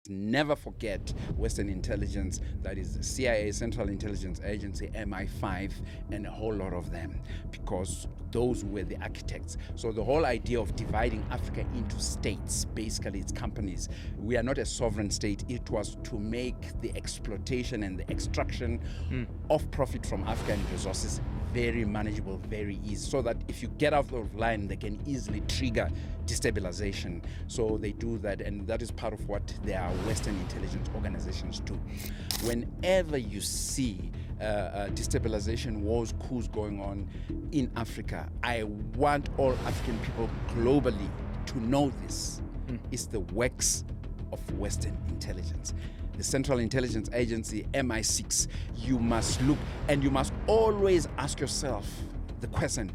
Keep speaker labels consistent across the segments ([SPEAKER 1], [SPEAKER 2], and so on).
[SPEAKER 1] Never forget Western intelligence, that is the CIA, Central Intelligence Agency, MI5, and a whole lot of them, because those were the architects. So the whole idea of dividing Africa into states, basically it's companies. We are not a sovereign state. It was to make the exploitation and the extraction of profit from African resources very manageable, very easy, so that if you get out of line, they can easily trigger destabilization. So they do that, and that is part of what their Western intelligence organizations do. Whenever you see destabilization, wars, coups going on in Africa, I want all African people globally to know this. It's the works of Western intelligence. The Central Intelligence Agency, MI6, you must look, and you must always ask yourself the question,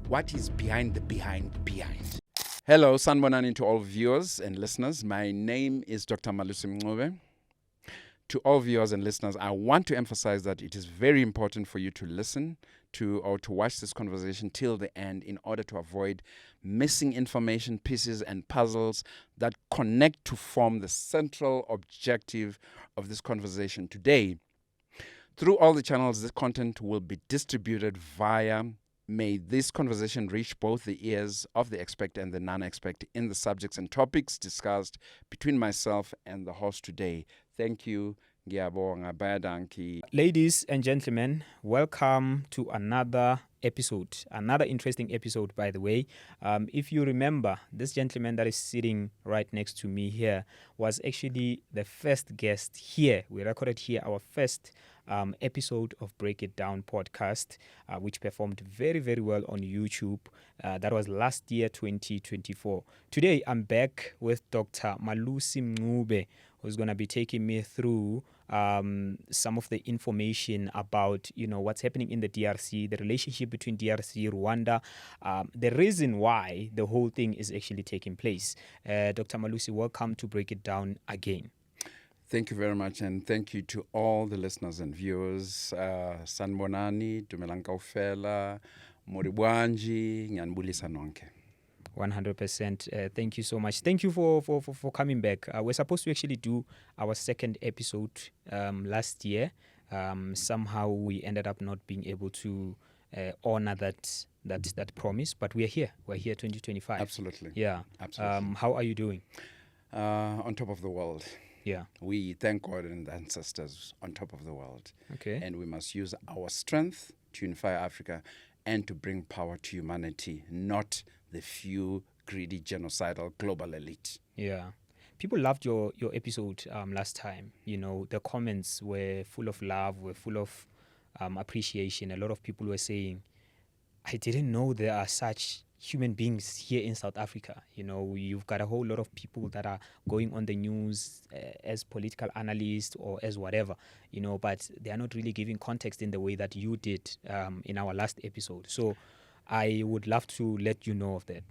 [SPEAKER 1] what is behind the behind? Hello, sanibonani to all viewers and listeners. My name is Dr Malusi Mncube. To all viewers and listeners, I want to emphasize that it is very important for you to listen to or to watch this conversation till the end in order to avoid missing information, pieces, and puzzles that connect to form the central objective of this conversation today. Through all the channels, this content will be distributed via. May this conversation reach both the ears of the expert and the non-expert in the subjects and topics discussed between myself and the host today. Thank you.
[SPEAKER 2] Ladies and gentlemen, welcome to another episode, another interesting episode, by the way. If you remember, this gentleman that is sitting right next to me here was actually the first guest here. We recorded here our first episode of Break It Down podcast, which performed very, very well on YouTube. That was last year, 2024. Today, I'm back with Dr. Malusi Mncube, who's going to be taking me through some of the information about, what's happening in the DRC, the relationship between DRC, Rwanda, the reason why the whole thing is actually taking place. Dr. Malusi, welcome to Break It Down again.
[SPEAKER 1] Thank you very much, and thank you to all the listeners and viewers. Sanbonani, Dumelang kaofela, Moribwanji, Nyanbulisa nonke.
[SPEAKER 2] 100%. Thank you so much. Thank you for coming back. We're supposed to actually do our second episode last year. Somehow we ended up not being able to honor that promise, but we're here. We're here 2025.
[SPEAKER 1] Absolutely.
[SPEAKER 2] Yeah.
[SPEAKER 1] Absolutely.
[SPEAKER 2] How are you doing?
[SPEAKER 1] On top of the world.
[SPEAKER 2] Yeah.
[SPEAKER 1] We thank God and the ancestors on top of the world.
[SPEAKER 2] Okay.
[SPEAKER 1] And we must use our strength to unify Africa and to bring power to humanity, not the few greedy, genocidal global elite.
[SPEAKER 2] Yeah. People loved your episode last time. The comments were full of love, were full of appreciation. A lot of people were saying, I didn't know there are such human beings here in South Africa. You've got a whole lot of people that are going on the news as political analysts or as whatever, but they are not really giving context in the way that you did in our last episode. So I would love to let you know of that.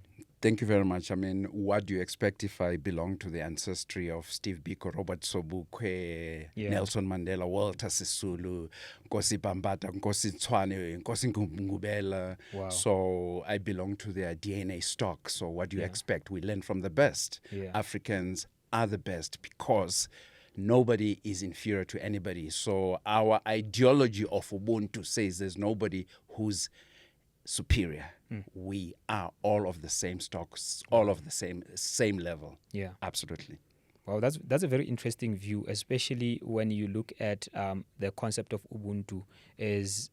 [SPEAKER 1] Thank you very much. I mean, what do you expect if I belong to the ancestry of Steve Biko, Robert Sobukwe, Nelson Mandela, Walter Sisulu, Nkosi Bambata, Nkosi Tshwane, Nkosi Ngubela?
[SPEAKER 2] Wow.
[SPEAKER 1] So I belong to their DNA stock. So what do you expect? We learn from the best.
[SPEAKER 2] Yeah.
[SPEAKER 1] Africans are the best because nobody is inferior to anybody. So our ideology of Ubuntu says there's nobody who's superior. We are all of the same stocks, all of the same level.
[SPEAKER 2] Yeah,
[SPEAKER 1] absolutely.
[SPEAKER 2] Well, that's a very interesting view, especially when you look at the concept of Ubuntu. It's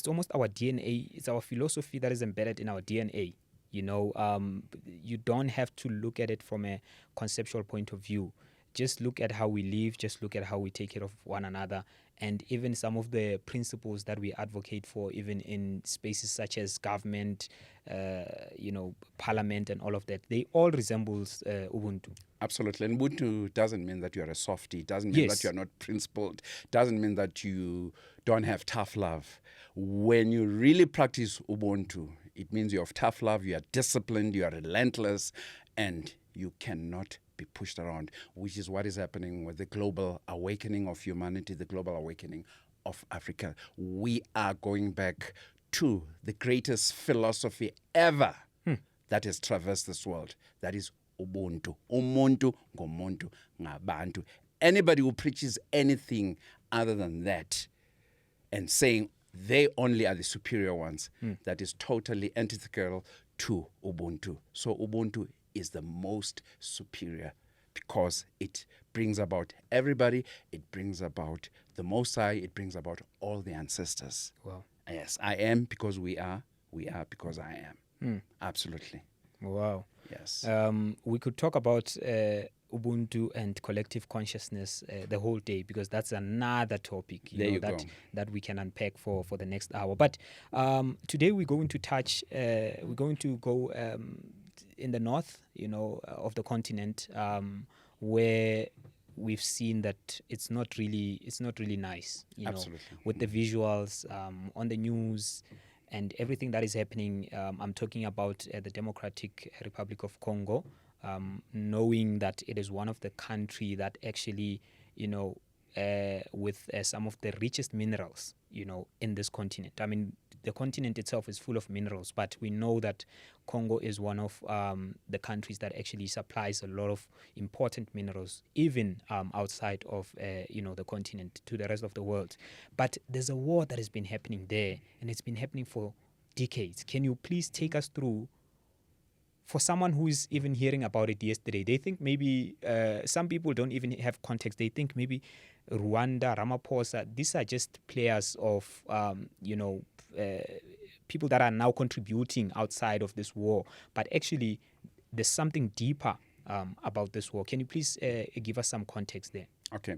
[SPEAKER 2] almost our DNA. It's our philosophy that is embedded in our DNA. You don't have to look at it from a conceptual point of view. Just look at how we live. Just look at how we take care of one another. And even some of the principles that we advocate for, even in spaces such as government, parliament and all of that, they all resemble Ubuntu.
[SPEAKER 1] Absolutely. And Ubuntu doesn't mean that you're a softie. It doesn't mean that you're not principled. It doesn't mean that you don't have tough love. When you really practice Ubuntu, it means you have tough love, you are disciplined, you are relentless, and you cannot be pushed around, which is what is happening with the global awakening of humanity, the global awakening of Africa. We are going back to the greatest philosophy ever that has traversed this world. That is Ubuntu. Umuntu ngomuntu ngabantu. Anybody who preaches anything other than that and saying they only are the superior ones, that is totally antithetical to Ubuntu. So Ubuntu is the most superior because it brings about everybody, it brings about the Most High, it brings about all the ancestors.
[SPEAKER 2] Wow.
[SPEAKER 1] Yes, I am because we are because I am. Absolutely.
[SPEAKER 2] Wow.
[SPEAKER 1] Yes.
[SPEAKER 2] We could talk about Ubuntu and collective consciousness the whole day, because that's another topic that we can unpack for the next hour. But today we're going to touch, we're going to go in the north, of the continent, where we've seen that it's not really nice,
[SPEAKER 1] Absolutely.
[SPEAKER 2] with the visuals on the news and everything that is happening. I'm talking about the Democratic Republic of Congo, knowing that it is one of the country that actually, with some of the richest minerals, in this continent. I mean, the continent itself is full of minerals, but we know that Congo is one of the countries that actually supplies a lot of important minerals, even outside of the continent, to the rest of the world. But there's a war that has been happening there, and it's been happening for decades. Can you please take us through? For someone who is even hearing about it yesterday, they think maybe some people don't even have context. They think maybe Rwanda, Ramaphosa, these are just players of, people that are now contributing outside of this war. But actually, there's something deeper about this war. Can you please give us some context there?
[SPEAKER 1] Okay.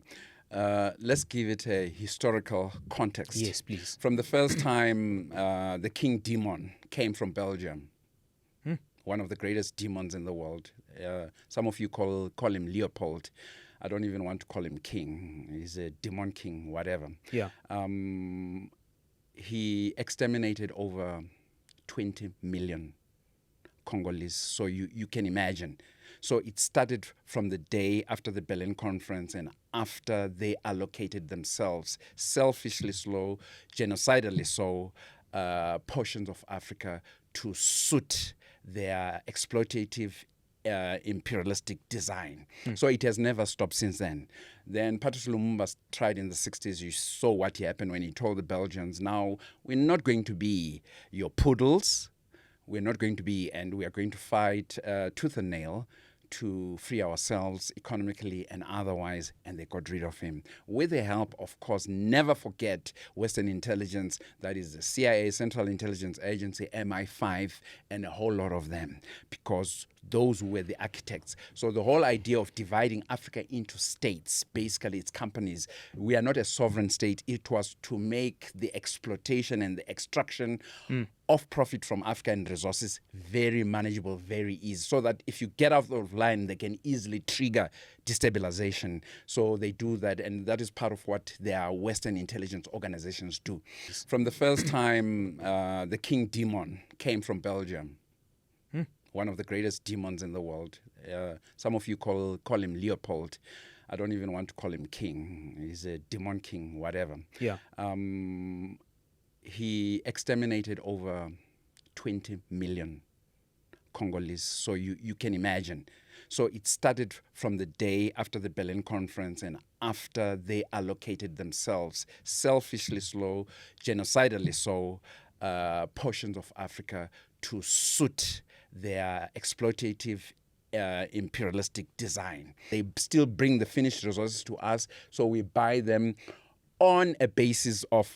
[SPEAKER 1] Let's give it a historical context.
[SPEAKER 2] Yes, please.
[SPEAKER 1] From the first time the King Demon came from Belgium, one of the greatest demons in the world. Some of you call him Leopold. I don't even want to call him king. He's a demon king, whatever.
[SPEAKER 2] Yeah.
[SPEAKER 1] He exterminated over 20 million Congolese. So you can imagine. So it started from the day after the Berlin Conference and after they allocated themselves, selfishly so, genocidally so, portions of Africa to suit their exploitative imperialistic design. So it has never stopped since then. Then Patrice Lumumba tried in the 60s. You saw what happened when he told the Belgians, now we're not going to be your poodles. We're not going to be, and we are going to fight tooth and nail to free ourselves economically and otherwise, and they got rid of him. With the help, of course, never forget Western intelligence, that is the CIA, Central Intelligence Agency, MI5, and a whole lot of them, because those were the architects. So the whole idea of dividing Africa into states, basically it's companies, we are not a sovereign state. It was to make the exploitation and the extraction of profit from Africa and resources very manageable, very easy, so that if you get out of line, they can easily trigger destabilization. So they do that, and that is part of what their Western intelligence organizations do. From the first time the King Demon came from Belgium, one of the greatest demons in the world. Some of you call him Leopold. I don't even want to call him king. He's a demon king, whatever.
[SPEAKER 2] Yeah.
[SPEAKER 1] He exterminated over 20 million Congolese. So you can imagine. So it started from the day after the Berlin Conference and after they allocated themselves, selfishly so, genocidally so, portions of Africa to suit their exploitative imperialistic design. They still bring the finished resources to us, so we buy them on a basis of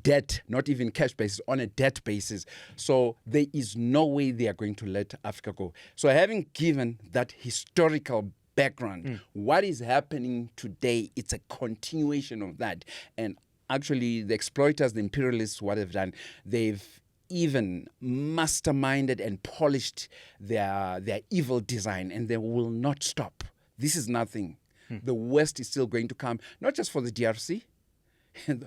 [SPEAKER 1] debt, not even cash basis, on a debt basis. So there is no way they are going to let Africa go. So having given that historical background, what is happening today, it's a continuation of that. And actually the exploiters, the imperialists, what they've done, they've even masterminded and polished their evil design, and they will not stop. This is nothing. The West is still going to come, not just for the DRC,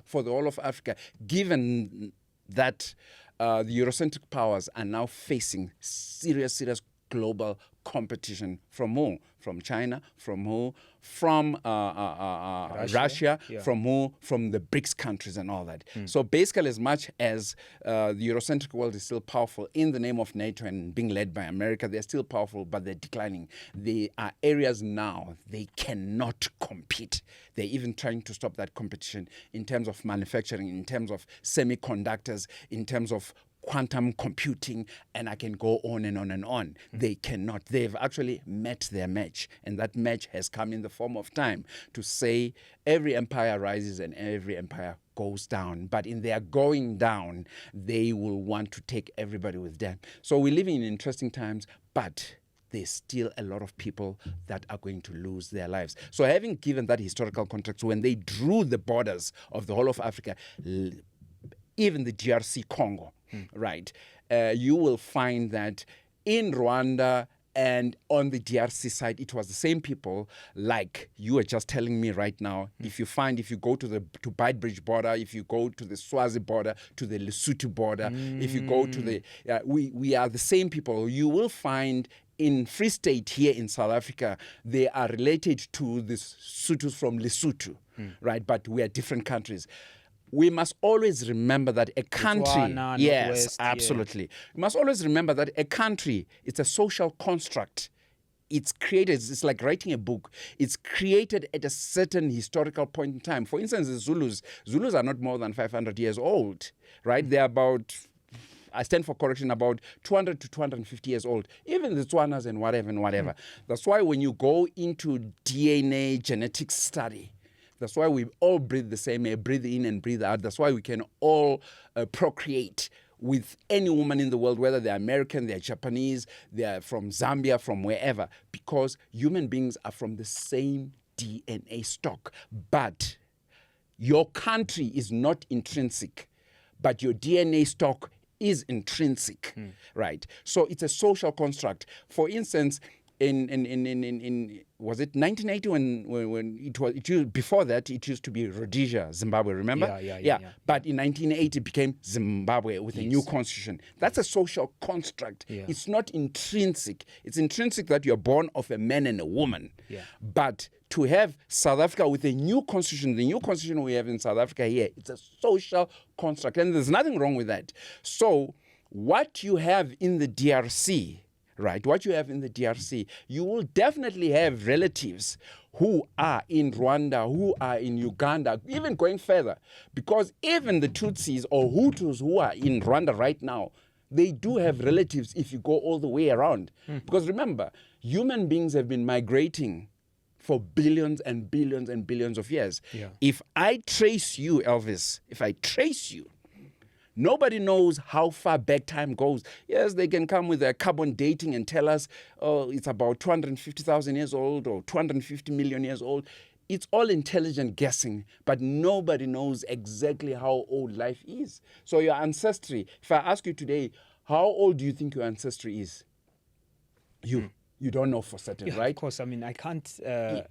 [SPEAKER 1] for the whole of Africa, given that the Eurocentric powers are now facing serious global competition from who? From China, from who? From Russia,
[SPEAKER 2] yeah.
[SPEAKER 1] from who? From the BRICS countries and all that. So basically, as much as the Eurocentric world is still powerful in the name of NATO and being led by America, they're still powerful, but they're declining. There are areas now they cannot compete. They're even trying to stop that competition in terms of manufacturing, in terms of semiconductors, in terms of quantum computing, and I can go on and on and on. They cannot. They've actually met their match, and that match has come in the form of time to say every empire rises and every empire goes down. But in their going down, they will want to take everybody with them. So we're living in interesting times, but there's still a lot of people that are going to lose their lives. So having given that historical context, when they drew the borders of the whole of Africa, even the DRC Congo, right, you will find that in Rwanda and on the DRC side, it was the same people, like you were just telling me right now. If you go to the Beitbridge border, if you go to the Swazi border, to the Lesotho border, if you go to the, we are the same people. You will find in Free State here in South Africa, they are related to the Sothos from Lesotho, right? But we are different countries. We must always remember that a country,
[SPEAKER 2] Botswana,
[SPEAKER 1] yes,
[SPEAKER 2] Northwest,
[SPEAKER 1] absolutely. Yeah. We must always remember that a country, it's a social construct. It's created, it's like writing a book. It's created at a certain historical point in time. For instance, the Zulus are not more than 500 years old, right? They're about, I stand for correction, about 200 to 250 years old. Even the Tswanas and whatever. That's why when you go into DNA genetics study, that's why we all breathe the same air, breathe in and breathe out. That's why we can all procreate with any woman in the world, whether they're American, they're Japanese, they're from Zambia, from wherever, because human beings are from the same DNA stock. But your country is not intrinsic, but your DNA stock is intrinsic, right? So it's a social construct. For instance, in was it 1980 when it used, before that it used to be Rhodesia, Zimbabwe, remember?
[SPEAKER 2] Yeah.
[SPEAKER 1] But in 1980 it became Zimbabwe with a new constitution. That's a social construct.
[SPEAKER 2] Yeah.
[SPEAKER 1] It's not intrinsic. It's intrinsic that you're born of a man and a woman.
[SPEAKER 2] Yeah.
[SPEAKER 1] But to have South Africa with a new constitution, the new constitution we have in South Africa here, it's a social construct, and there's nothing wrong with that. So what you have in the DRC, right, what you have in the DRC, you will definitely have relatives who are in Rwanda, who are in Uganda, even going further. Because even the Tutsis or Hutus who are in Rwanda right now, they do have relatives if you go all the way around. Because remember, human beings have been migrating for billions and billions and billions of years.
[SPEAKER 2] Yeah.
[SPEAKER 1] If I trace you, Elvis, if I trace you, nobody knows how far back time goes. Yes, they can come with their carbon dating and tell us, oh, it's about 250,000 years old or 250 million years old. It's all intelligent guessing, but nobody knows exactly how old life is. So your ancestry, if I ask you today, how old do you think your ancestry is? You don't know for certain, right?
[SPEAKER 2] Of course. I mean, I can't.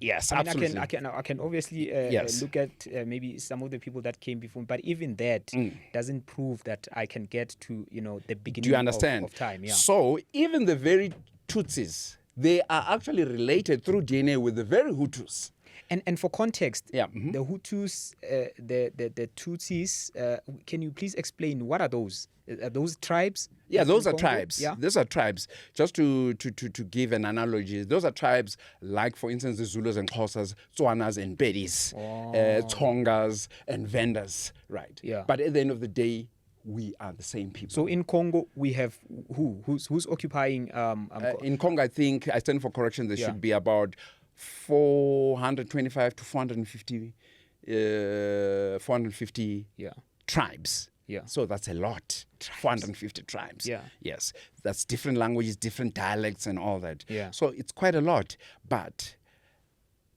[SPEAKER 1] Yes,
[SPEAKER 2] I mean,
[SPEAKER 1] absolutely.
[SPEAKER 2] I can obviously look at maybe some of the people that came before, but even that doesn't prove that I can get to the beginning.
[SPEAKER 1] Do you understand?
[SPEAKER 2] Of time? Yeah.
[SPEAKER 1] So even the very Tutsis, they are actually related through DNA with the very Hutus.
[SPEAKER 2] And for context,
[SPEAKER 1] the
[SPEAKER 2] Hutus, the Tutsis, can you please explain what are those? Are those tribes?
[SPEAKER 1] Yeah, those are
[SPEAKER 2] Congo?
[SPEAKER 1] tribes.
[SPEAKER 2] Yeah.
[SPEAKER 1] Those are tribes. Just to give an analogy, those are tribes like, for instance, the Zulus and Xhosas, Tswanas and Bedis, Tsongas and Vendas, right?
[SPEAKER 2] Yeah.
[SPEAKER 1] But at the end of the day, we are the same people.
[SPEAKER 2] So in Congo, we have who's occupying?
[SPEAKER 1] In Congo, I think, I stand for correction, there should be about 425 to 450 tribes.
[SPEAKER 2] Yeah.
[SPEAKER 1] So that's a lot. 450 tribes.
[SPEAKER 2] Yeah.
[SPEAKER 1] Yes. That's different languages, different dialects and all that.
[SPEAKER 2] Yeah.
[SPEAKER 1] So it's quite a lot. But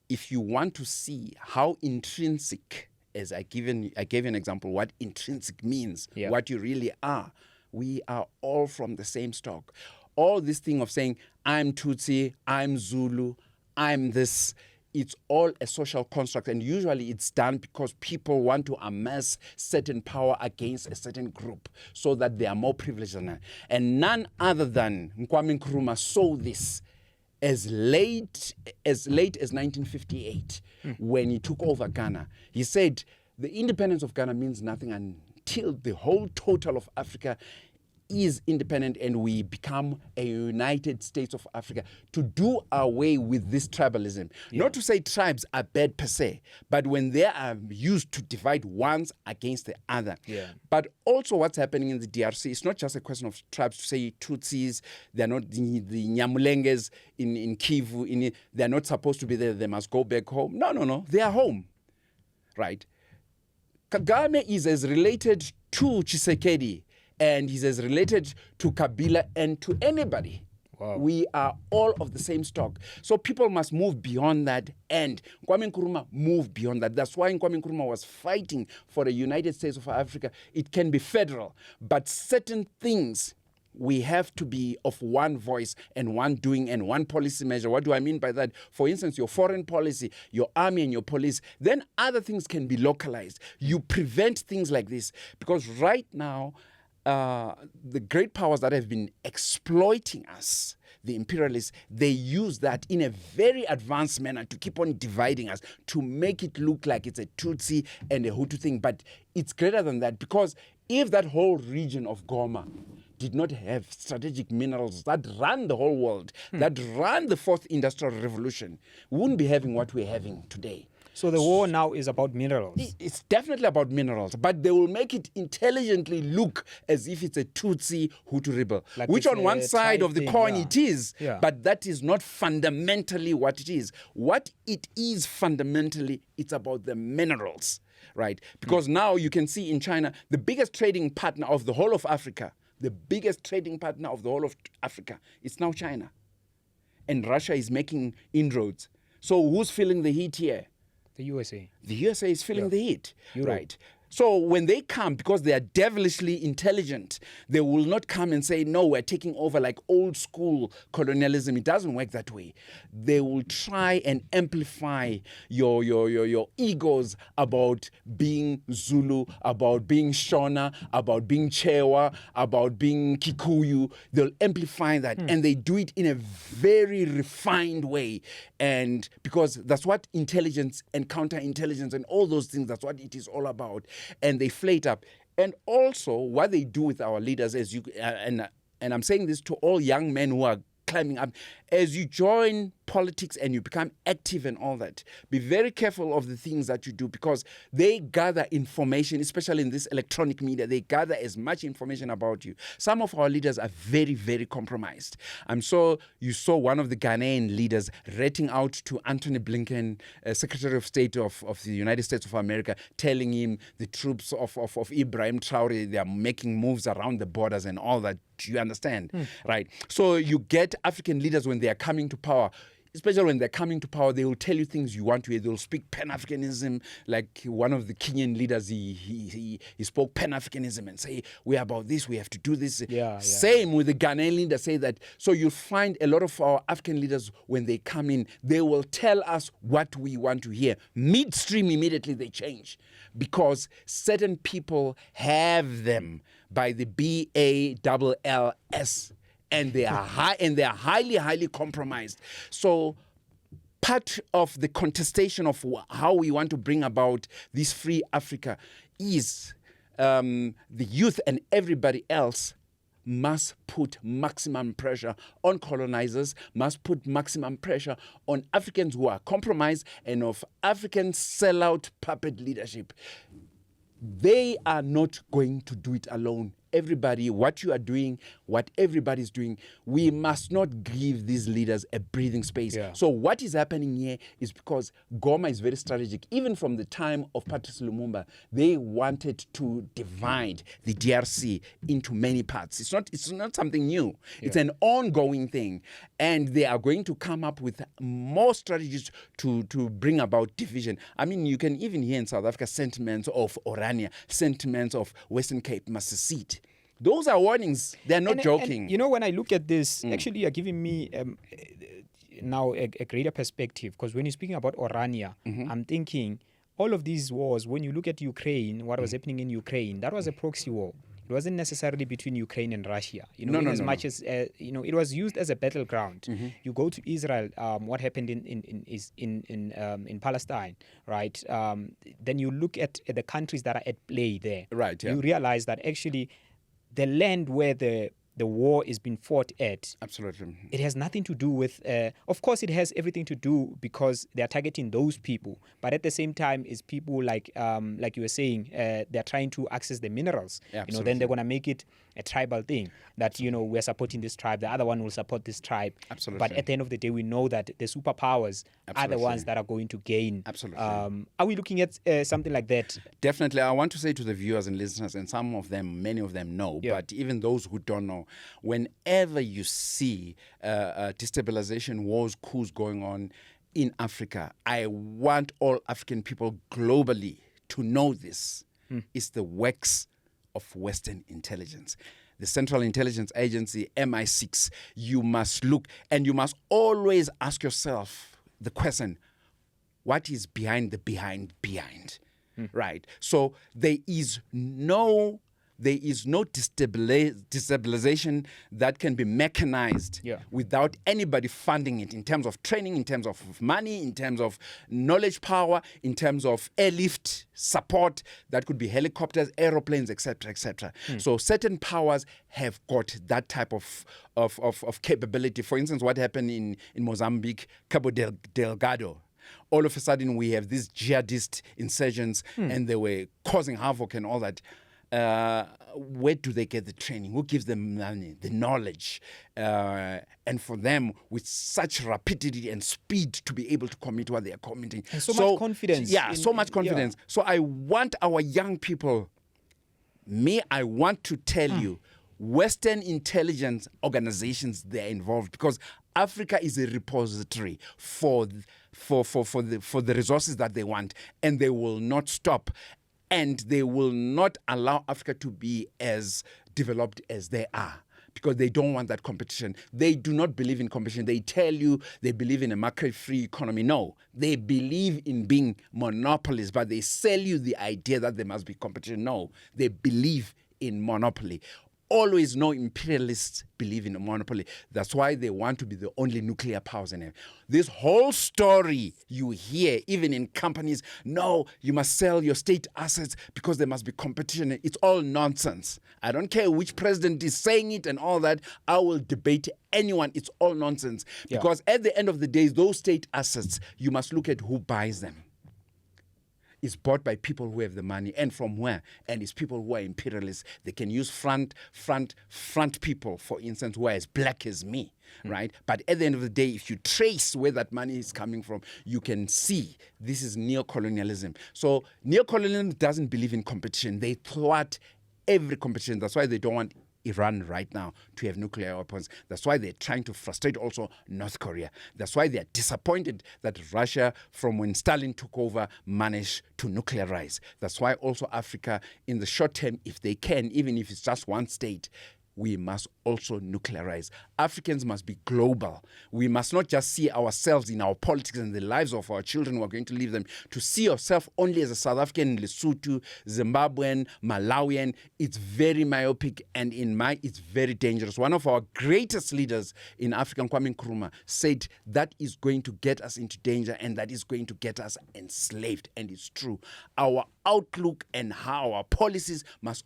[SPEAKER 1] if you want to see how intrinsic, as I gave an example, what intrinsic means, what you really are, we are all from the same stock. All this thing of saying, I'm Tutsi, I'm Zulu, I'm this, it's all a social construct, and usually it's done because people want to amass certain power against a certain group so that they are more privileged than that. And none other than Kwame Nkrumah saw this as late as 1958 when he took over Ghana. He said the independence of Ghana means nothing until the whole total of Africa is independent and we become a United States of Africa, to do away with this tribalism. Not to say tribes are bad per se, but when they are used to divide ones against the other. But also what's happening in the DRC, it's not just a question of tribes, to say Tutsis, they're not the Nyamulenges in Kivu, they're not supposed to be there, they must go back home. No, they are home, right? Kagame is as related to Tshisekedi and he's as related to Kabila and to anybody.
[SPEAKER 2] Wow.
[SPEAKER 1] We are all of the same stock. So people must move beyond that, and Kwame Nkrumah moved beyond that. That's why Kwame Nkrumah was fighting for the United States of Africa. It can be federal, but certain things we have to be of one voice and one doing and one policy measure. What do I mean by that? For instance, your foreign policy, your army and your police, then other things can be localized. You prevent things like this because right now, the great powers that have been exploiting us, the imperialists, they use that in a very advanced manner to keep on dividing us, to make it look like it's a Tutsi and a Hutu thing. But it's greater than that, because if that whole region of Goma did not have strategic minerals that run the whole world, that run the fourth industrial revolution, we wouldn't be having what we're having today.
[SPEAKER 2] So the war now is about minerals.
[SPEAKER 1] It's definitely about minerals, but they will make it intelligently look as if it's a Tutsi Hutu rebel,
[SPEAKER 2] Like
[SPEAKER 1] which on one side of the coin it is, but that is not fundamentally what it is. What it is fundamentally, it's about the minerals, right? Because now you can see in China, the biggest trading partner of the whole of Africa, it's now China. And Russia is making inroads. So who's feeling the heat here?
[SPEAKER 2] The USA.
[SPEAKER 1] The USA is feeling the heat,
[SPEAKER 2] Europe.
[SPEAKER 1] right? So when they come, because they are devilishly intelligent, they will not come and say, no, we're taking over like old school colonialism. It doesn't work that way. They will try and amplify your egos about being Zulu, about being Shona, about being Chewa, about being Kikuyu. They'll amplify that, and they do it in a very refined way. And because that's what intelligence and counterintelligence and all those things, that's what it is all about. And they flate up. And also what they do with our leaders, as you and I'm saying this to all young men who are climbing up, as you join politics and you become active and all that, be very careful of the things that you do, because they gather information, especially in this electronic media. They gather as much information about you. Some of our leaders are very, very compromised. I'm sure you saw one of the Ghanaian leaders ratting out to Anthony Blinken, Secretary of State of the United States of America, telling him the troops of Ibrahim Traore, they are making moves around the borders and all that. Do you understand? Right? So you get African leaders when they are coming to power, especially when they're coming to power, they will tell you things you want to hear. They'll speak pan-Africanism, like one of the Kenyan leaders, he spoke pan-Africanism and say, we're about this, we have to do this. Same with the Ghanaian leader, say that. So you'll find a lot of our African leaders, when they come in, they will tell us what we want to hear. Midstream, immediately they change, because certain people have them by the BALLS. And they are highly compromised. So part of the contestation of how we want to bring about this free Africa is the youth and everybody else must put maximum pressure on colonizers, must put maximum pressure on Africans who are compromised and of African sellout puppet leadership. They are not going to do it alone. Everybody, what you are doing, what everybody's doing, we must not give these leaders a breathing space. So what is happening here is because Goma is very strategic. Even from the time of Patrice Lumumba, they wanted to divide the DRC into many parts. It's not something new. It's an ongoing thing. And they are going to come up with more strategies to bring about division. I mean, you can even hear in South Africa sentiments of Orania, sentiments of Western Cape must secede. Those are warnings. They're not joking.
[SPEAKER 2] And, you know, when I look at this, actually you're giving me now a greater perspective, because when you're speaking about Orania, I'm thinking all of these wars, when you look at Ukraine, what was happening in Ukraine, that was a proxy war. It wasn't necessarily between Ukraine and Russia, much as it was used as a battleground. You go to Israel, what happened in Palestine, right? Then you look at the countries that are at play there.
[SPEAKER 1] Right. Yeah.
[SPEAKER 2] You realize that actually the land where the war is being fought at.
[SPEAKER 1] Absolutely.
[SPEAKER 2] It has nothing to do with, of course it has everything to do because they're targeting those people. But at the same time, it's people like you were saying, they're trying to access the minerals.
[SPEAKER 1] Yeah,
[SPEAKER 2] Then they're going to make it a tribal thing that, we're supporting this tribe, the other one will support this tribe.
[SPEAKER 1] Absolutely.
[SPEAKER 2] But at the end of the day, we know that the superpowers are the ones that are going to gain.
[SPEAKER 1] Absolutely.
[SPEAKER 2] Are we looking at something like that?
[SPEAKER 1] Definitely. I want to say to the viewers and listeners, and some of them, many of them know, but even those who don't know, whenever you see destabilization, wars, coups going on in Africa, I want all African people globally to know this. It's the works of Western intelligence. The Central Intelligence Agency, MI6, you must look and you must always ask yourself the question, what is behind the behind? Right? So there is no destabilization that can be mechanized without anybody funding it in terms of training, in terms of money, in terms of knowledge power, in terms of airlift support. That could be helicopters, aeroplanes, etc., etc. So certain powers have got that type of capability. For instance, what happened in Mozambique, Cabo Delgado. All of a sudden, we have these jihadist insurgents, and they were causing havoc and all that. Where do they get the training? Who gives them money, the knowledge? And for them, with such rapidity and speed to be able to commit what they are committing.
[SPEAKER 2] And so much confidence.
[SPEAKER 1] Yeah, so much confidence. Yeah. So I want our young people, I want to tell you, Western intelligence organizations, they're involved because Africa is a repository for the resources that they want, and they will not stop. And they will not allow Africa to be as developed as they are because they don't want that competition. They do not believe in competition. They tell you they believe in a market-free economy. No, they believe in being monopolies, but they sell you the idea that there must be competition. No, they believe in monopoly. Always know imperialists believe in a monopoly. That's why they want to be the only nuclear powers in it. This whole story you hear, even in companies, no, you must sell your state assets because there must be competition. It's all nonsense. I don't care which president is saying it and all that. I will debate anyone. It's all nonsense. Because at the end of the day, those state assets, you must look at who buys them. It's bought by people who have the money, and from where? And it's people who are imperialists. They can use front people, for instance, who are as black as me, right? But at the end of the day, if you trace where that money is coming from, you can see this is neocolonialism. So neocolonialism doesn't believe in competition. They thwart every competition. That's why they don't want Iran right now to have nuclear weapons. That's why they're trying to frustrate also North Korea. That's why they're disappointed that Russia, from when Stalin took over, managed to nuclearize. That's why also Africa, in the short term, if they can, even if it's just one state, we must also nuclearize. Africans must be global. We must not just see ourselves in our politics and the lives of our children who are going to leave them. To see yourself only as a South African, Lesotho, Zimbabwean, Malawian, it's very myopic, and it's very dangerous. One of our greatest leaders in Africa, Kwame Nkrumah, said that is going to get us into danger and that is going to get us enslaved. And it's true. Our outlook and how our policies must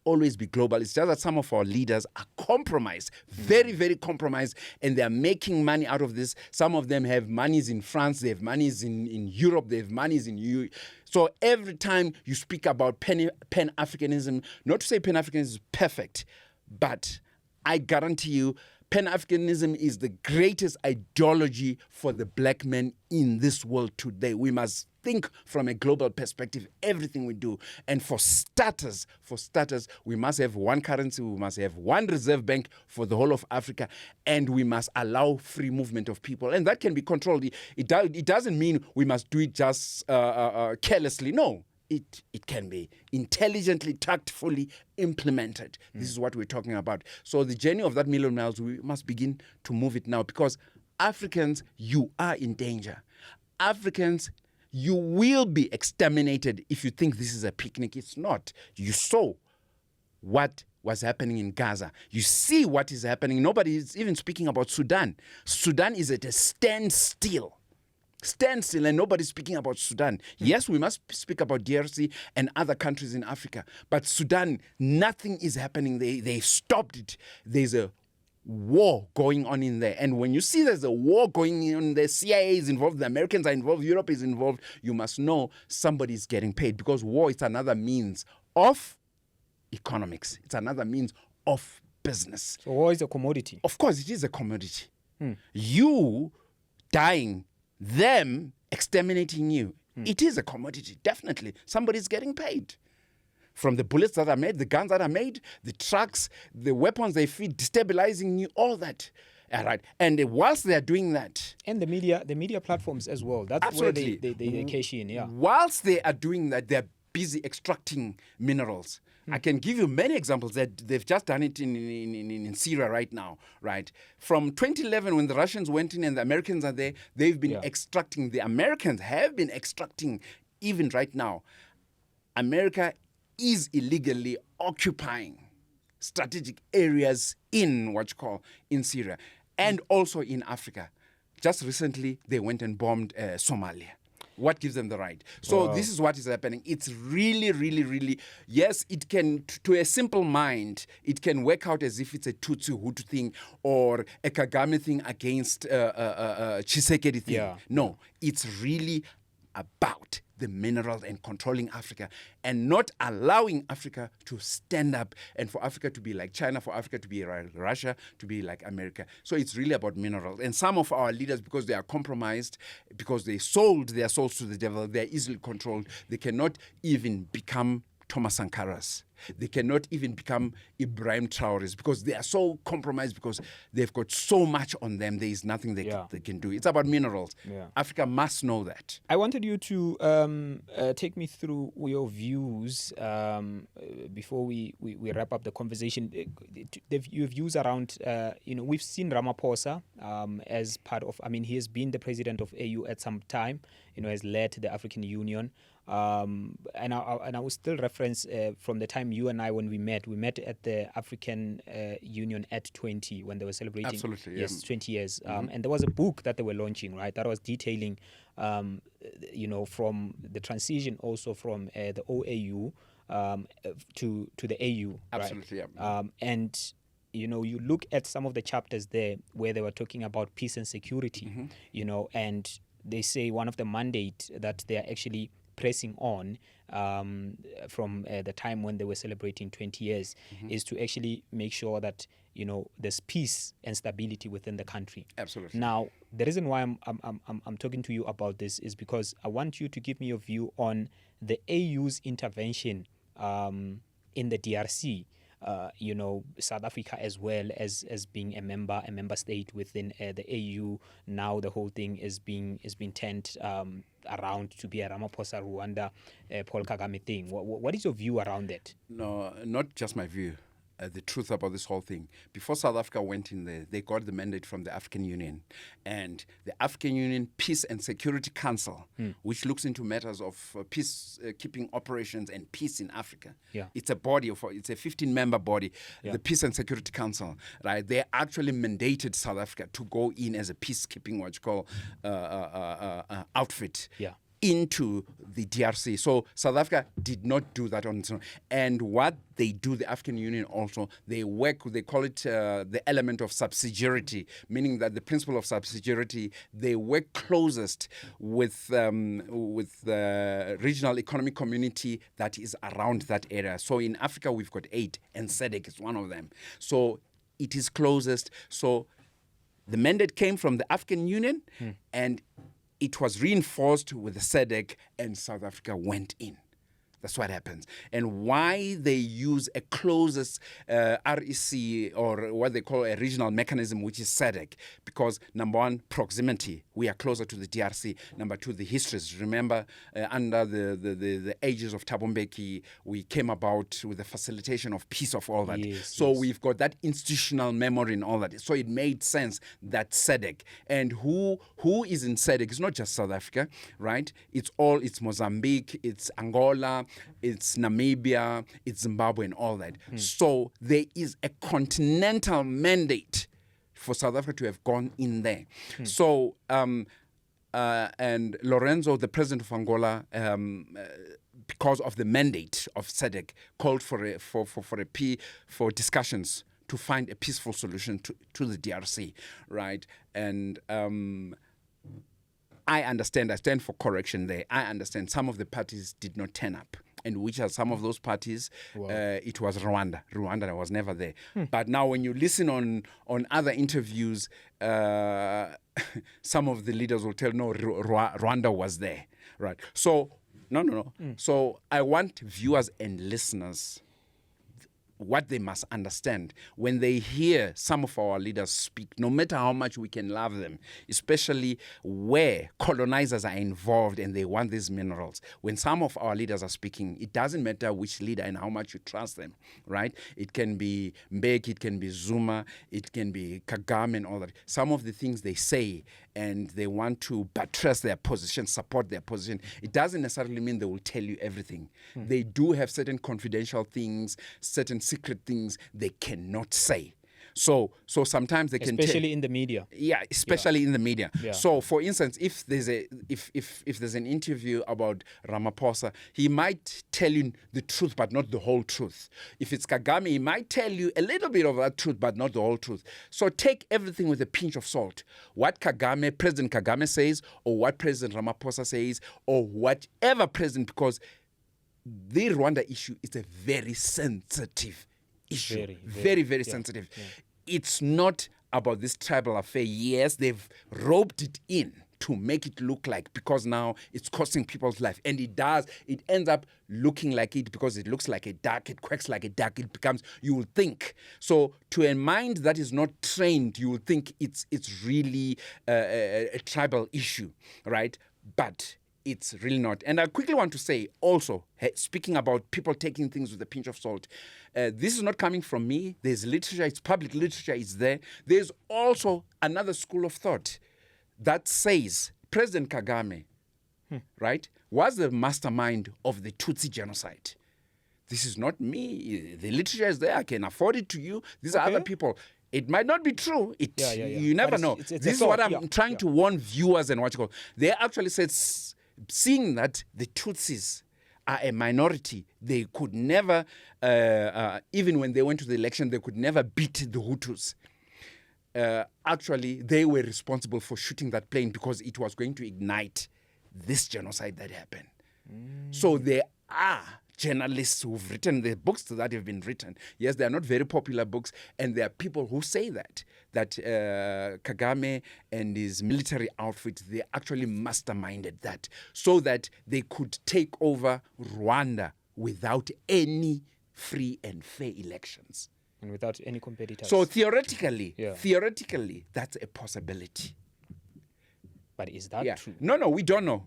[SPEAKER 1] always be global. It's just that some of our leaders are compromised, very, very compromised, and they're making money out of this. Some of them have monies in France, they have monies in Europe, they have monies in EU. So every time you speak about pan-Africanism, not to say pan-Africanism is perfect, but I guarantee you pan-Africanism is the greatest ideology for the black man in this world today. We must think from a global perspective, everything we do. And for starters, we must have one currency, we must have one reserve bank for the whole of Africa, and we must allow free movement of people. And that can be controlled. It doesn't mean we must do it just carelessly. No. It can be intelligently, tactfully implemented. This is what we're talking about. So the journey of that million miles, we must begin to move it now, because Africans, you are in danger. Africans, you will be exterminated if you think this is a picnic. It's not. You saw what was happening in Gaza. You see what is happening. Nobody is even speaking about Sudan. Sudan is at a standstill. And nobody's speaking about Sudan. Yes, we must speak about DRC and other countries in Africa, but Sudan, nothing is happening. They stopped it. There's a war going on in there. And when you see there's a war going on, the CIA is involved, the Americans are involved, Europe is involved, you must know somebody's getting paid, because war is another means of economics. It's another means of business.
[SPEAKER 2] So war is a commodity?
[SPEAKER 1] Of course, it is a commodity. You dying, them exterminating you, it is a commodity, definitely. Somebody's getting paid. From the bullets that are made, the guns that are made, the trucks, the weapons they feed, destabilizing you, all that. All right. And whilst they are doing that...
[SPEAKER 2] And the media platforms as well. That's
[SPEAKER 1] absolutely.
[SPEAKER 2] Where they cash in, yeah.
[SPEAKER 1] Whilst they are doing that, they're busy extracting minerals. I can give you many examples that they've just done it in Syria right now, right? From 2011, when the Russians went in and the Americans are there, they've been extracting. The Americans have been extracting even right now. America is illegally occupying strategic areas in in Syria and also in Africa. Just recently, they went and bombed Somalia. What gives them the right? So this is what is happening. It's really, really, really, yes, it can, to a simple mind, it can work out as if it's a Tutsi Hutu thing or a Kagame thing against Tshisekedi thing.
[SPEAKER 2] Yeah.
[SPEAKER 1] No, it's really about the minerals and controlling Africa and not allowing Africa to stand up and for Africa to be like China, for Africa to be like Russia, to be like America. So it's really about minerals. And some of our leaders, because they are compromised, because they sold their souls to the devil, they're easily controlled. They cannot even become Thomas Sankaras. They cannot even become Ibrahim Traorés because they are so compromised, because they've got so much on them. There is nothing they can do. It's about minerals. Yeah. Africa must know that.
[SPEAKER 2] I wanted you to take me through your views before we wrap up the conversation. Your views around, we've seen Ramaphosa as part of, he has been the president of AU at some time, has led the African Union. And I will still reference from the time you and I, when we met at the African Union at 20, when they were celebrating.
[SPEAKER 1] Absolutely, yeah.
[SPEAKER 2] Yes, 20 years. And there was a book that they were launching, right, that was detailing, from the transition also from the OAU to the AU.
[SPEAKER 1] Absolutely,
[SPEAKER 2] right?
[SPEAKER 1] yeah.
[SPEAKER 2] And you look at some of the chapters there where they were talking about peace and security, and they say one of the mandate that they are actually pressing on from the time when they were celebrating 20 years is to actually make sure that there's peace and stability within the country.
[SPEAKER 1] Absolutely.
[SPEAKER 2] Now, the reason why I'm talking to you about this is because I want you to give me your view on the AU's intervention in the DRC. South Africa as well as being a member state within the AU. Now the whole thing is being turned around to be a Ramaphosa, Rwanda, Paul Kagame thing. What is your view around that?
[SPEAKER 1] No, not just my view. The truth about this whole thing. Before South Africa went in there, they got the mandate from the African Union. And the African Union Peace and Security Council, which looks into matters of peacekeeping operations and peace in Africa.
[SPEAKER 2] Yeah.
[SPEAKER 1] It's a body, it's a 15-member body, the Peace and Security Council. Right? They actually mandated South Africa to go in as a peacekeeping, outfit.
[SPEAKER 2] Yeah.
[SPEAKER 1] Into the DRC. So South Africa did not do that on its own. And what they do, the African Union also, they call it the element of subsidiarity, meaning that the principle of subsidiarity, they work closest with the regional economic community that is around that area. So in Africa, we've got 8, and SADC is one of them. So it is closest. So the mandate came from the African Union, and it was reinforced with the SADC, and South Africa went in. That's what happens. And why they use a closest REC, or what they call a regional mechanism, which is SADC, because number one, proximity. We are closer to the DRC. Number two, the histories. Remember, under the ages of Thabo Mbeki, we came about with the facilitation of peace of all that. So we've got that institutional memory and all that. So it made sense that SADC. And who is in SADC? It's not just South Africa, right? It's Mozambique, it's Angola, it's Namibia, it's Zimbabwe and all that. So there is a continental mandate for South Africa to have gone in there. So, and Lorenzo, the president of Angola, because of the mandate of SADC, called for discussions to find a peaceful solution to the DRC, right? And I stand for correction there. I understand some of the parties did not turn up. And which are some of those parties? Wow. It was Rwanda. Rwanda was never there. But now when you listen on other interviews, some of the leaders will tell, no, Rwanda was there. Right. So, no. So I want viewers and listeners, what they must understand when they hear some of our leaders speak, no matter how much we can love them, especially where colonizers are involved and they want these minerals. When some of our leaders are speaking, it doesn't matter which leader and how much you trust them, right? It can be Mbeki, it can be Zuma, it can be Kagame and all that. Some of the things they say and they want to buttress their position, support their position, it doesn't necessarily mean they will tell you everything. They do have certain confidential things, certain secret things they cannot say. So sometimes they can
[SPEAKER 2] especially in the media.
[SPEAKER 1] Yeah, especially in the media.
[SPEAKER 2] Yeah.
[SPEAKER 1] So for instance, if there's an interview about Ramaphosa, he might tell you the truth but not the whole truth. If it's Kagame, he might tell you a little bit of that truth but not the whole truth. So take everything with a pinch of salt. What President Kagame says, or what President Ramaphosa says, or whatever president, because the Rwanda issue is a very sensitive issue. Very sensitive. Yeah. It's not about this tribal affair. Yes, they've roped it in to make it look like, because now it's costing people's life. And it does. It ends up looking like it because it looks like a duck. It quacks like a duck. It becomes, you will think. So to a mind that is not trained, you will think it's really a tribal issue, right? But it's really not. And I quickly want to say also, speaking about people taking things with a pinch of salt, this is not coming from me. There's literature, it's public literature, it's there. There's also another school of thought that says President Kagame, right, was the mastermind of the Tutsi genocide. This is not me. The literature is there. I can afford it to you. These are other people. It might not be true. You never know. This is what I'm trying to warn viewers and what you call. They actually said, seeing that the Tutsis are a minority, they could never, even when they went to the election, they could never beat the Hutus. Actually, they were responsible for shooting that plane because it was going to ignite this genocide that happened. So there are journalists who've written the books that have been written. Yes, they are not very popular books, and there are people who say that Kagame and his military outfit, they actually masterminded that so that they could take over Rwanda without any free and fair elections.
[SPEAKER 2] And without any competitors.
[SPEAKER 1] So theoretically, that's a possibility.
[SPEAKER 2] But is that true?
[SPEAKER 1] No, we don't know.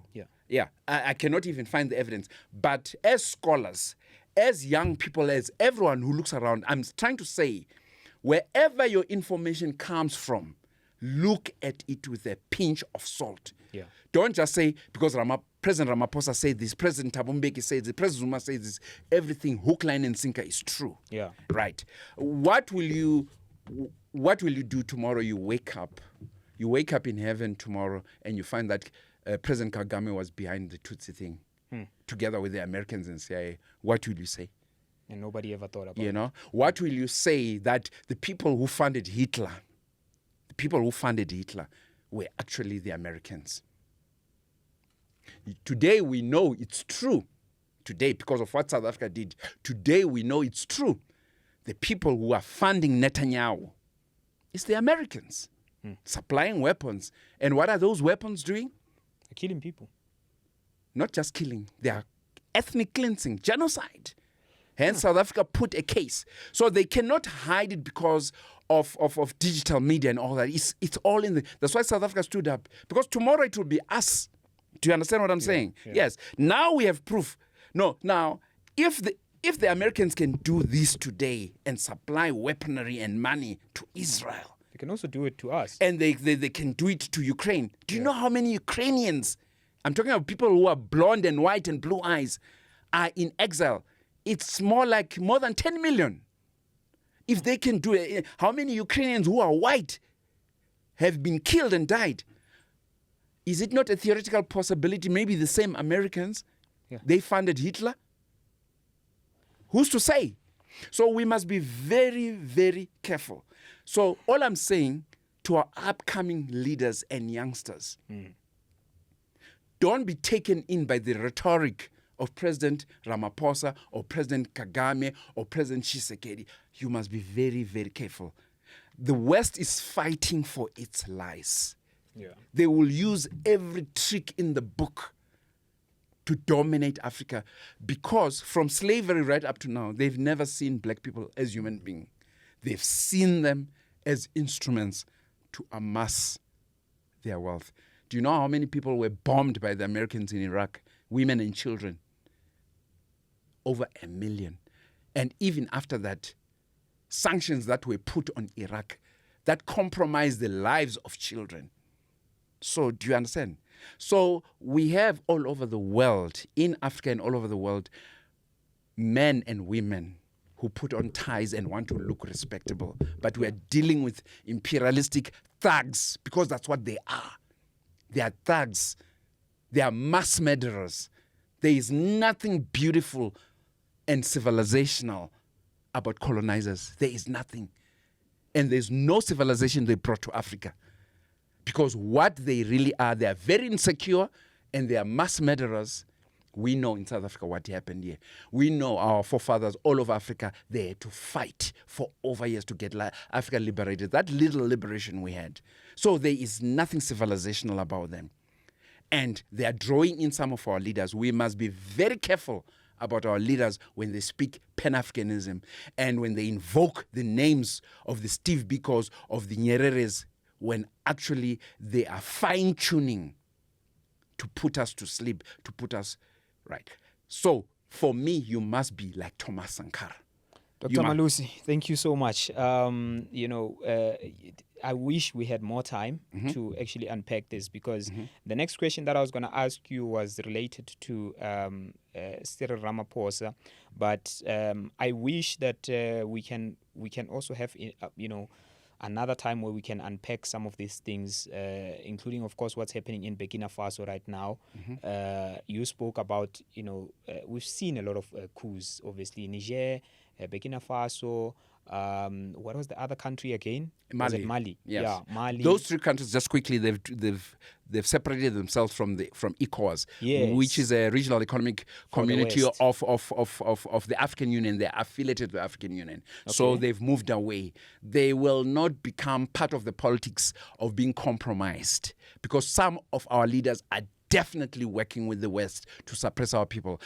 [SPEAKER 2] Yeah.
[SPEAKER 1] I cannot even find the evidence. But as scholars, as young people, as everyone who looks around, I'm trying to say, wherever your information comes from, look at it with a pinch of salt.
[SPEAKER 2] Yeah.
[SPEAKER 1] Don't just say, because President Ramaphosa said this, President Thabo Mbeki said this, President Zuma says this, everything hook, line, and sinker is true.
[SPEAKER 2] Yeah.
[SPEAKER 1] Right. What will you do tomorrow? You wake up in heaven tomorrow and you find that President Kagame was behind the Tutsi thing, together with the Americans and CIA. What will you say?
[SPEAKER 2] And nobody ever thought about it.
[SPEAKER 1] What will you say that the people who funded Hitler were actually the Americans? Today we know it's true. Today, because of what South Africa did, today we know it's true. The people who are funding Netanyahu, it's the Americans, supplying weapons. And what are those weapons doing?
[SPEAKER 2] They're killing people.
[SPEAKER 1] Not just killing. They are ethnic cleansing, genocide. Hence, South Africa put a case. So they cannot hide it because of digital media and all that. It's all in the... That's why South Africa stood up. Because tomorrow it will be us. Do you understand what I'm saying?
[SPEAKER 2] Yeah.
[SPEAKER 1] Yes. Now we have proof. No, now, if the Americans can do this today and supply weaponry and money to Israel...
[SPEAKER 2] They can also do it to us.
[SPEAKER 1] And they can do it to Ukraine. Do you know how many Ukrainians, I'm talking about people who are blonde and white and blue eyes, are in exile? It's more than 10 million. If they can do it, how many Ukrainians who are white have been killed and died? Is it not a theoretical possibility? Maybe the same Americans, they funded Hitler? Who's to say? So we must be very, very careful. So all I'm saying to our upcoming leaders and youngsters, don't be taken in by the rhetoric of President Ramaphosa or President Kagame or President Tshisekedi. You must be very, very careful. The West is fighting for its lies.
[SPEAKER 2] Yeah.
[SPEAKER 1] They will use every trick in the book to dominate Africa because from slavery right up to now, they've never seen black people as human beings. They've seen them as instruments to amass their wealth. Do you know how many people were bombed by the Americans in Iraq? Women and children. Over 1 million. And even after that, sanctions that were put on Iraq that compromised the lives of children. So do you understand? So we have all over the world, in Africa and all over the world, men and women who put on ties and want to look respectable. But we are dealing with imperialistic thugs because that's what they are. They are thugs. They are mass murderers. There is nothing beautiful and civilizational about colonizers. There is nothing. And there's no civilization they brought to Africa. Because what they really are, they are very insecure and they are mass murderers. We know in South Africa what happened here. We know our forefathers all over Africa, they had to fight for over years to get Africa liberated. That little liberation we had. So there is nothing civilizational about them. And they are drawing in some of our leaders. We must be very careful about our leaders when they speak pan-Africanism and when they invoke the names of the Steve Bikos, of the Nyereres, when actually they are fine-tuning to put us to sleep, to put us right. So for me, you must be like Thomas Sankara.
[SPEAKER 2] Dr. Malusi, thank you so much. I wish we had more time to actually unpack this because the next question that I was going to ask you was related to Cyril Ramaphosa, but I wish that we can also have another time where we can unpack some of these things, including, of course, what's happening in Burkina Faso right now. You spoke about, we've seen a lot of coups, obviously, Niger, Burkina Faso. What was the other country again?
[SPEAKER 1] Mali.
[SPEAKER 2] Was it Mali?
[SPEAKER 1] Yes.
[SPEAKER 2] Yeah, Mali.
[SPEAKER 1] Those three countries, just quickly, they've separated themselves from ECOWAS,
[SPEAKER 2] yes,
[SPEAKER 1] which is a regional economic community
[SPEAKER 2] West.
[SPEAKER 1] of the African Union. They're affiliated with the African Union.
[SPEAKER 2] Okay.
[SPEAKER 1] So they've moved away. They will not become part of the politics of being compromised because some of our leaders are definitely working with the West to suppress our people.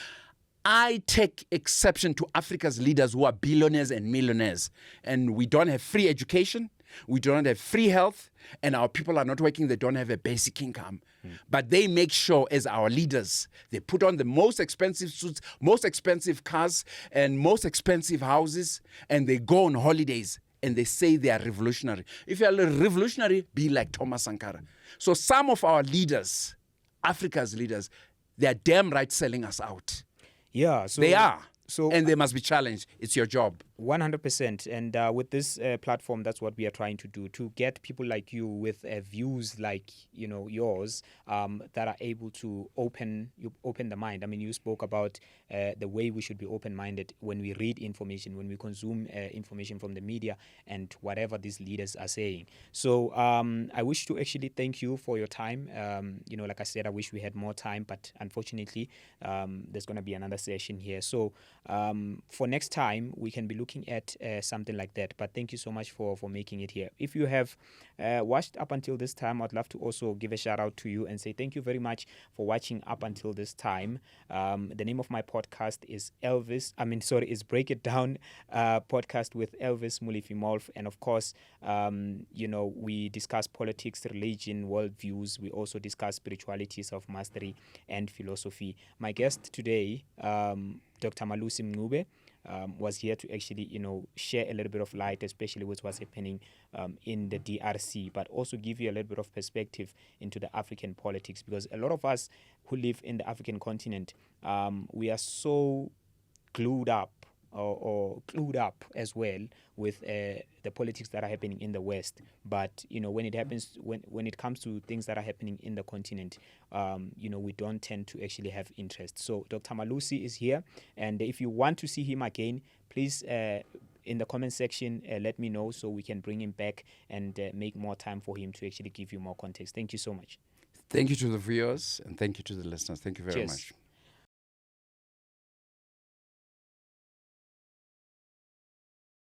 [SPEAKER 1] I take exception to Africa's leaders who are billionaires and millionaires. And we don't have free education. We don't have free health. And our people are not working. They don't have a basic income. But they make sure, as our leaders, they put on the most expensive suits, most expensive cars, and most expensive houses. And they go on holidays. And they say they are revolutionary. If you are a revolutionary, be like Thomas Sankara. So some of our leaders, Africa's leaders, they are damn right selling us out.
[SPEAKER 2] Yeah, so
[SPEAKER 1] they are.
[SPEAKER 2] So
[SPEAKER 1] and they must be challenged. It's your job.
[SPEAKER 2] 100%. And with this platform, that's what we are trying to do, to get people like you with views like yours that are able to open the mind. I mean, you spoke about the way we should be open-minded when we read information, when we consume information from the media and whatever these leaders are saying. So I wish to actually thank you for your time. Like I said, I wish we had more time, but unfortunately, there's going to be another session here. So for next time, we can be looking looking at something like that. But thank you so much for making it here. If you have watched up until this time, I'd love to also give a shout out to you and say thank you very much for watching up until this time. The name of my podcast is is Break It Down podcast with Elvis Mulifimolf. And of course, we discuss politics, religion, worldviews. We also discuss spirituality, self-mastery, and philosophy. My guest today, Dr. Malusi Mncube, was here to actually, share a little bit of light, especially with what's happening in the DRC, but also give you a little bit of perspective into the African politics, because a lot of us who live in the African continent, we are so glued up or clued up as well with the politics that are happening in the West. But when it comes to things that are happening in the continent, we don't tend to actually have interest. So Dr. Malusi is here, and if you want to see him again, please in the comment section let me know so we can bring him back and make more time for him to actually give you more context. Thank you so much.
[SPEAKER 1] Thank you to the viewers and thank you to the listeners. Thank you very much.